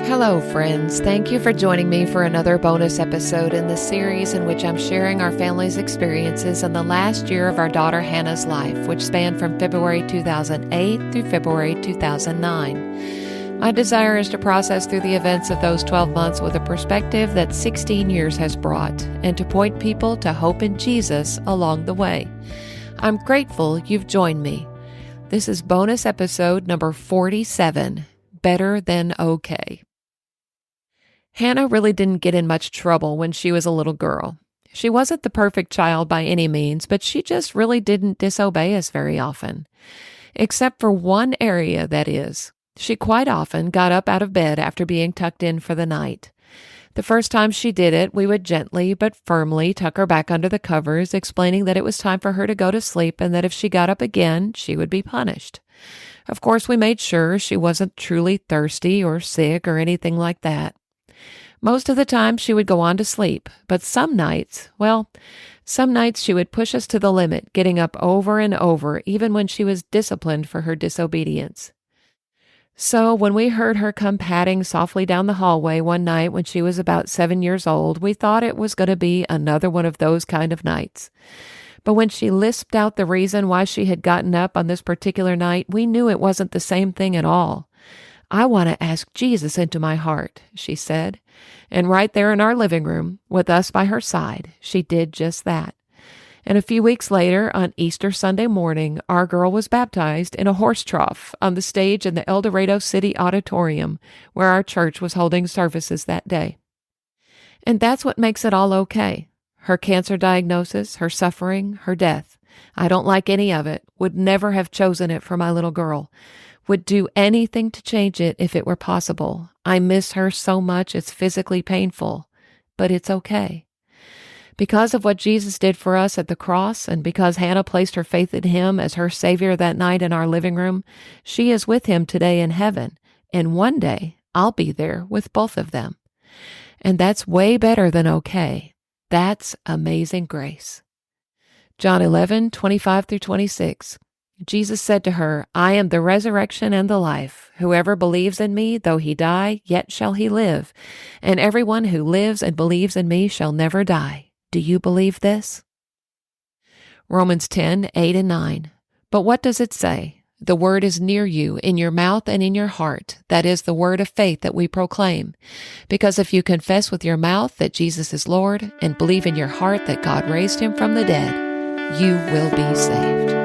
Hello, friends. Thank you for joining me for another bonus episode in the series in which I'm sharing our family's experiences in the last year of our daughter Hannah's life, which spanned from February 2008 through February 2009. My desire is to process through the events of those 12 months with a perspective that 16 years has brought, and to point people to hope in Jesus along the way. I'm grateful you've joined me. This is bonus episode number 47, Better Than Okay. Hannah really didn't get in much trouble when she was a little girl. She wasn't the perfect child by any means, but she just really didn't disobey us very often. Except for one area, that is. She quite often got up out of bed after being tucked in for the night. The first time she did it, we would gently but firmly tuck her back under the covers, explaining that it was time for her to go to sleep and that if she got up again, she would be punished. Of course, we made sure she wasn't truly thirsty or sick or anything like that. Most of the time, she would go on to sleep, but some nights she would push us to the limit, getting up over and over, even when she was disciplined for her disobedience. So when we heard her come padding softly down the hallway one night when she was about 7 years old, we thought it was going to be another one of those kind of nights. But when she lisped out the reason why she had gotten up on this particular night, we knew it wasn't the same thing at all. "I want to ask Jesus into my heart," she said. And right there in our living room, with us by her side, she did just that. And a few weeks later, on Easter Sunday morning, our girl was baptized in a horse trough on the stage in the El Dorado City Auditorium, where our church was holding services that day. And that's what makes it all okay. Her cancer diagnosis, her suffering, her death. I don't like any of it, would never have chosen it for my little girl. Would do anything to change it if it were possible. I miss her so much it's physically painful, but it's okay. Because of what Jesus did for us at the cross, and because Hannah placed her faith in him as her Savior that night in our living room, she is with him today in heaven, and one day I'll be there with both of them. And that's way better than okay. That's amazing grace. John 11:25 through 26. Jesus said to her, "I am the resurrection and the life. Whoever believes in me, though he die, yet shall he live. And everyone who lives and believes in me shall never die. Do you believe this?" Romans 10:8 and 9. But what does it say? The word is near you, in your mouth and in your heart. That is the word of faith that we proclaim. Because if you confess with your mouth that Jesus is Lord and believe in your heart that God raised him from the dead, you will be saved.